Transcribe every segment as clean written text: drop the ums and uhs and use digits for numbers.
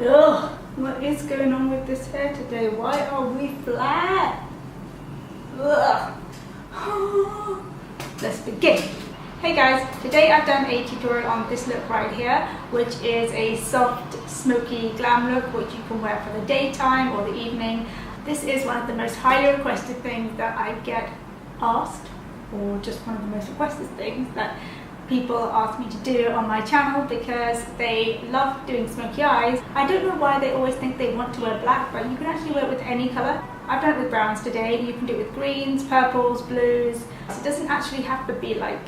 Ugh, what is going on with this hair today? Why are we flat? Ugh. Let's begin. Hey guys, today I've done a tutorial on this look right here, which is a soft, smoky glam look, which you can wear for the daytime or the evening. This is one of the most highly requested things that I get asked, or just one of the most requested things that people ask me to do on my channel because they love doing smoky eyes. I don't know why they always think they want to wear black, but you can actually wear it with any colour. I've done it with browns today. You can do it with greens, purples, blues. So it doesn't actually have to be like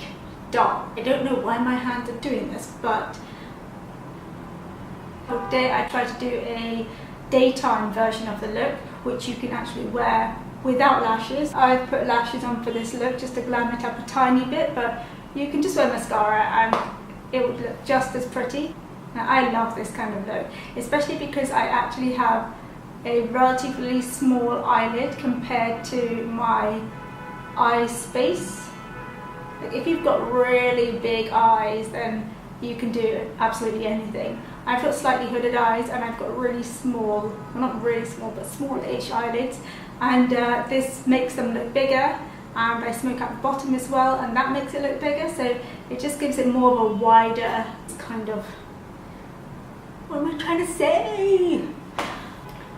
dark. I don't know why my hands are doing this, but today I tried to do a daytime version of the look, which you can actually wear without lashes. I've put lashes on for this look just to glam it up a tiny bit, but you can just wear mascara and it would look just as pretty. Now, I love this kind of look, especially because I actually have a relatively small eyelid compared to my eye space. Like if you've got really big eyes, then you can do absolutely anything. I've got slightly hooded eyes and I've got really small, well not really small, but small-ish eyelids, and this makes them look bigger. And I smoke at the bottom as well, and that makes it look bigger, so it just gives it more of a wider kind of, what am I trying to say?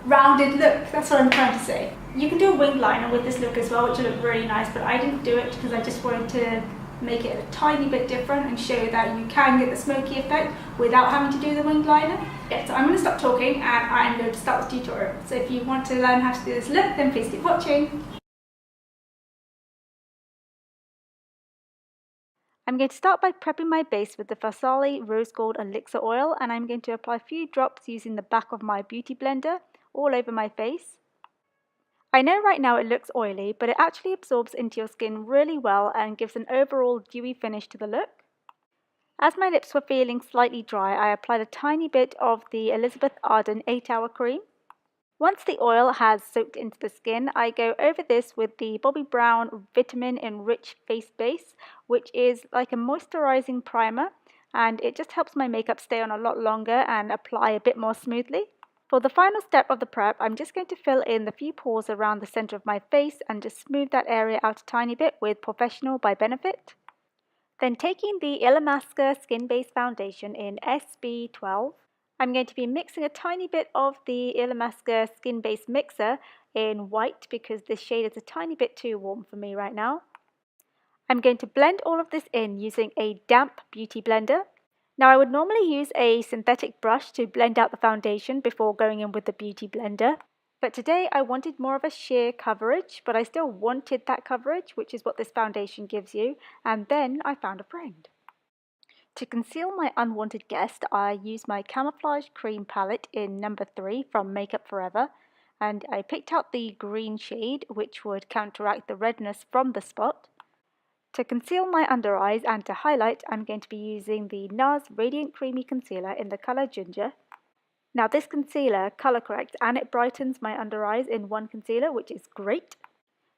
Rounded look, that's what I'm trying to say. You can do a wing liner with this look as well, which will look really nice, but I didn't do it because I just wanted to make it a tiny bit different and show that you can get the smoky effect without having to do the wing liner. Yeah, so I'm going to stop talking and I'm going to start the tutorial. So if you want to learn how to do this look, then please keep watching. I'm going to start by prepping my base with the Farsali Rose Gold Elixir Oil, and I'm going to apply a few drops using the back of my beauty blender all over my face. I know right now it looks oily, but it actually absorbs into your skin really well and gives an overall dewy finish to the look. As my lips were feeling slightly dry, I applied a tiny bit of the Elizabeth Arden 8-Hour Cream. Once the oil has soaked into the skin, I go over this with the Bobbi Brown Vitamin Enriched Face Base, which is like a moisturizing primer, and it just helps my makeup stay on a lot longer and apply a bit more smoothly. For the final step of the prep, I'm just going to fill in the few pores around the center of my face and just smooth that area out a tiny bit with Professional by Benefit. Then taking the Illamasqua Skin Base Foundation in SB12, I'm going to be mixing a tiny bit of the Illamasqua Skin Base Mixer in white because this shade is a tiny bit too warm for me right now. I'm going to blend all of this in using a damp beauty blender. Now I would normally use a synthetic brush to blend out the foundation before going in with the beauty blender. But today I wanted more of a sheer coverage, but I still wanted that coverage, which is what this foundation gives you, and then I found a friend. To conceal my unwanted guest, I used my Camouflage Cream palette in number 3 from Makeup Forever, and I picked out the green shade, which would counteract the redness from the spot. To conceal my under eyes and to highlight, I'm going to be using the NARS Radiant Creamy Concealer in the colour Ginger. Now this concealer colour corrects and it brightens my under eyes in one concealer, which is great.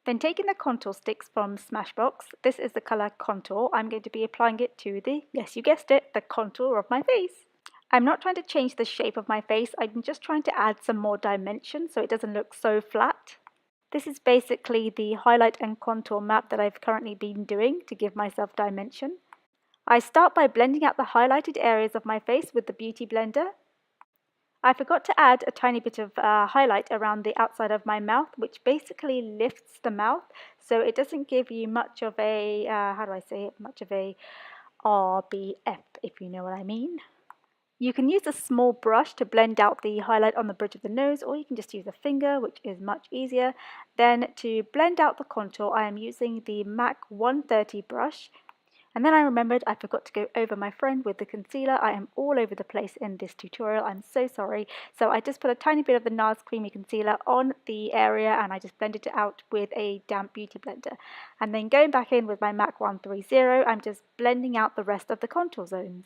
Then taking the contour sticks from Smashbox, this is the colour Contour, I'm going to be applying it to the, yes you guessed it, the contour of my face. I'm not trying to change the shape of my face, I'm just trying to add some more dimension so it doesn't look so flat. This is basically the highlight and contour map that I've currently been doing to give myself dimension. I start by blending out the highlighted areas of my face with the Beauty Blender. I forgot to add a tiny bit of highlight around the outside of my mouth, which basically lifts the mouth, so it doesn't give you much of a, much of a RBF, if you know what I mean. You can use a small brush to blend out the highlight on the bridge of the nose, or you can just use a finger, which is much easier. Then to blend out the contour, I am using the MAC 130 brush. And then I remembered I forgot to go over my friend with the concealer. I am all over the place in this tutorial, I'm so sorry. So I just put a tiny bit of the NARS Creamy Concealer on the area and I just blended it out with a damp beauty blender. And then going back in with my MAC 130, I'm just blending out the rest of the contour zones.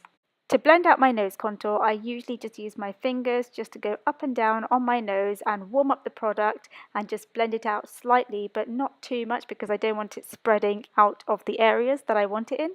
To blend out my nose contour, I usually just use my fingers just to go up and down on my nose and warm up the product and just blend it out slightly, but not too much because I don't want it spreading out of the areas that I want it in.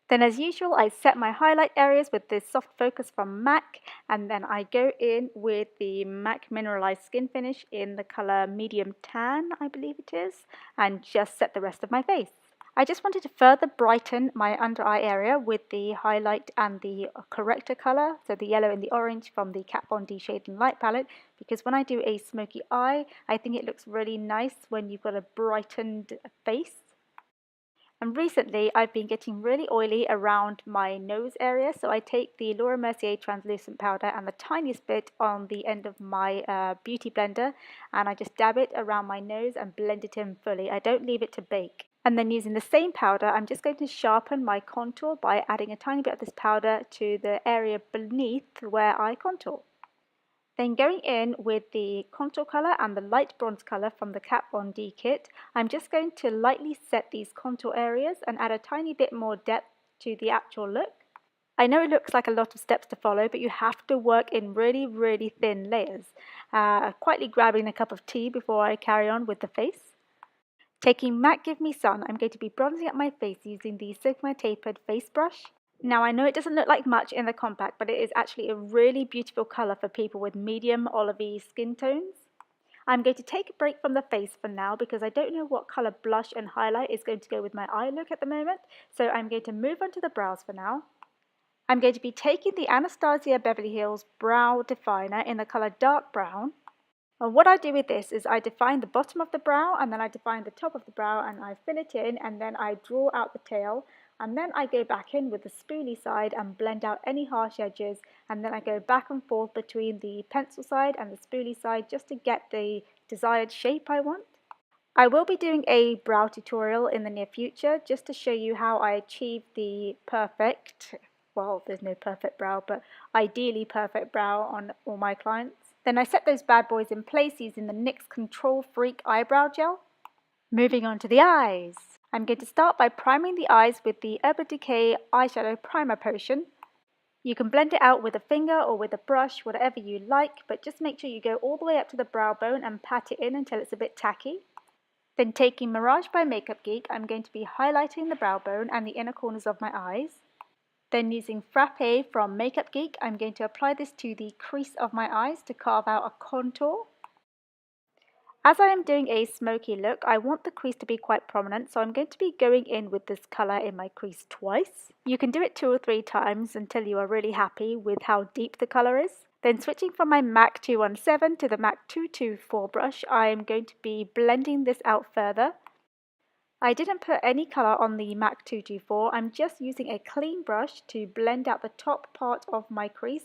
Then as usual, I set my highlight areas with this soft focus from MAC, and then I go in with the MAC Mineralized Skin Finish in the colour Medium Tan, I believe it is, and just set the rest of my face. I just wanted to further brighten my under eye area with the highlight and the corrector colour, so the yellow and the orange from the Kat Von D Shade and Light palette, because when I do a smoky eye, I think it looks really nice when you've got a brightened face. And recently I've been getting really oily around my nose area, so I take the Laura Mercier translucent powder and the tiniest bit on the end of my beauty blender, and I just dab it around my nose and blend it in fully. I don't leave it to bake. And then using the same powder, I'm just going to sharpen my contour by adding a tiny bit of this powder to the area beneath where I contour. Then going in with the contour colour and the light bronze colour from the Kat Von D kit, I'm just going to lightly set these contour areas and add a tiny bit more depth to the actual look. I know it looks like a lot of steps to follow, but you have to work in really thin layers. Quietly grabbing a cup of tea before I carry on with the face. Taking MAC Give Me Sun, I'm going to be bronzing up my face using the Sigma Tapered Face Brush. Now I know it doesn't look like much in the compact, but it is actually a really beautiful colour for people with medium olivey skin tones. I'm going to take a break from the face for now because I don't know what colour blush and highlight is going to go with my eye look at the moment, so I'm going to move on to the brows for now. I'm going to be taking the Anastasia Beverly Hills Brow Definer in the colour Dark Brown. And what I do with this is I define the bottom of the brow, and then I define the top of the brow, and I fill it in, and then I draw out the tail, and then I go back in with the spoolie side and blend out any harsh edges, and then I go back and forth between the pencil side and the spoolie side just to get the desired shape I want. I will be doing a brow tutorial in the near future just to show you how I achieve the perfect, well, there's no perfect brow, but ideally perfect brow on all my clients. Then I set those bad boys in place using the NYX Control Freak Eyebrow Gel. Moving on to the eyes. I'm going to start by priming the eyes with the Urban Decay Eyeshadow Primer Potion. You can blend it out with a finger or with a brush, whatever you like, but just make sure you go all the way up to the brow bone and pat it in until it's a bit tacky. Then taking Mirage by Makeup Geek, I'm going to be highlighting the brow bone and the inner corners of my eyes. Then using Frappe from Makeup Geek, I'm going to apply this to the crease of my eyes to carve out a contour. As I am doing a smoky look, I want the crease to be quite prominent, so I'm going to be going in with this colour in my crease twice. You can do it 2 or 3 times until you are really happy with how deep the colour is. Then switching from my MAC 217 to the MAC 224 brush, I am going to be blending this out further. I didn't put any colour on the MAC 224, I'm just using a clean brush to blend out the top part of my crease.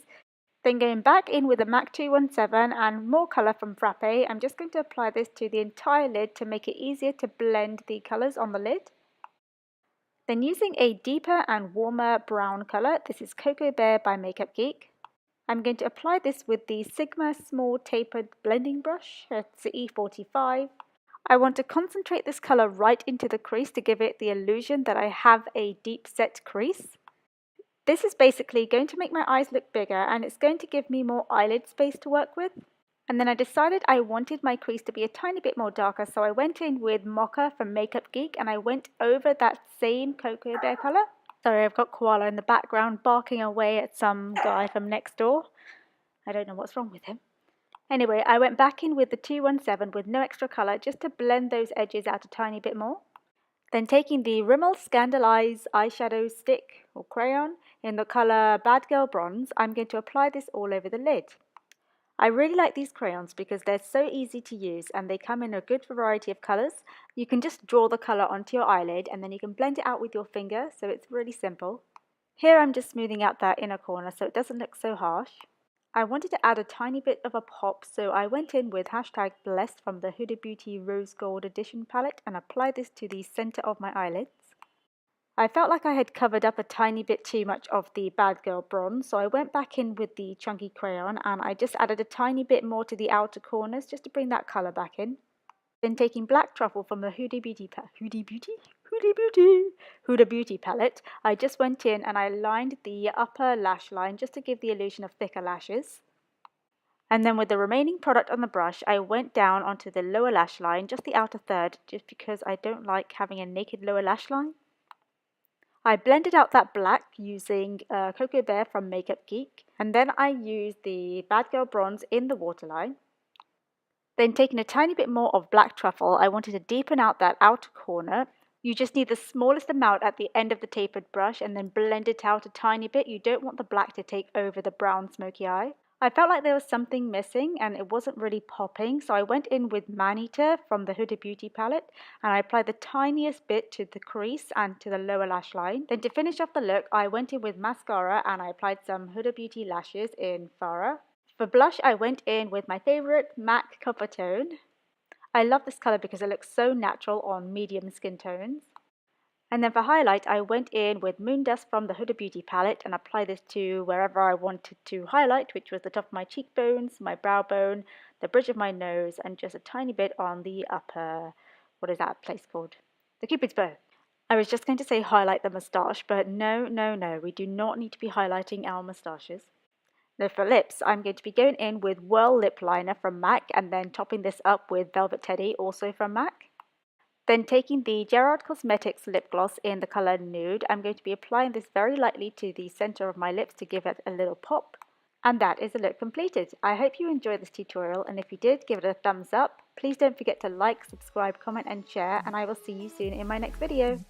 Then going back in with the MAC 217 and more colour from Frappe, I'm just going to apply this to the entire lid to make it easier to blend the colours on the lid. Then using a deeper and warmer brown colour, this is Cocoa Bear by Makeup Geek. I'm going to apply this with the Sigma Small Tapered Blending Brush, it's the E45. I want to concentrate this colour right into the crease to give it the illusion that I have a deep set crease. This is basically going to make my eyes look bigger, and it's going to give me more eyelid space to work with. And then I decided I wanted my crease to be a tiny bit more darker, so I went in with Mocha from Makeup Geek and I went over that same Cocoa Bear colour. Sorry, I've got Koala in the background barking away at some guy from next door. I don't know what's wrong with him. Anyway, I went back in with the 217 with no extra colour just to blend those edges out a tiny bit more. Then taking the Rimmel Scandaleyes eyeshadow stick or crayon in the colour Bad Girl Bronze, I'm going to apply this all over the lid. I really like these crayons because they're so easy to use and they come in a good variety of colours. You can just draw the colour onto your eyelid and then you can blend it out with your finger, so it's really simple. Here I'm just smoothing out that inner corner so it doesn't look so harsh. I wanted to add a tiny bit of a pop, so I went in with hashtag Blessed from the Huda Beauty Rose Gold Edition palette and applied this to the centre of my eyelids. I felt like I had covered up a tiny bit too much of the Bad Girl Bronze, so I went back in with the chunky crayon and I just added a tiny bit more to the outer corners just to bring that colour back in. Then taking Black Truffle from the Huda Beauty palette, I just went in and I lined the upper lash line just to give the illusion of thicker lashes. And then with the remaining product on the brush, I went down onto the lower lash line, just the outer third, just because I don't like having a naked lower lash line. I blended out that black using Cocoa Bear from Makeup Geek, and then I used the Bad Girl Bronze in the waterline. Then taking a tiny bit more of black truffle, I wanted to deepen out that outer corner. You just need the smallest amount at the end of the tapered brush and then blend it out a tiny bit. You don't want the black to take over the brown smoky eye. I felt like there was something missing and it wasn't really popping, so I went in with Man-Eater from the Huda Beauty palette and I applied the tiniest bit to the crease and to the lower lash line. Then to finish off the look, I went in with mascara and I applied some Huda Beauty lashes in Farah. For blush, I went in with my favourite MAC Copper Tone. I love this colour because it looks so natural on medium skin tones. And then for highlight, I went in with Moon Dust from the Huda Beauty palette and applied this to wherever I wanted to highlight, which was the top of my cheekbones, my brow bone, the bridge of my nose, and just a tiny bit on the upper, what is that place called? The Cupid's bow. I was just going to say highlight the moustache, but no, we do not need to be highlighting our moustaches. Now for lips, I'm going to be going in with Whirl Lip Liner from MAC and then topping this up with Velvet Teddy, also from MAC. Then taking the Gerard Cosmetics lip gloss in the colour Nude, I'm going to be applying this very lightly to the centre of my lips to give it a little pop. And that is the look completed. I hope you enjoyed this tutorial, and if you did, give it a thumbs up. Please don't forget to like, subscribe, comment and share, and I will see you soon in my next video.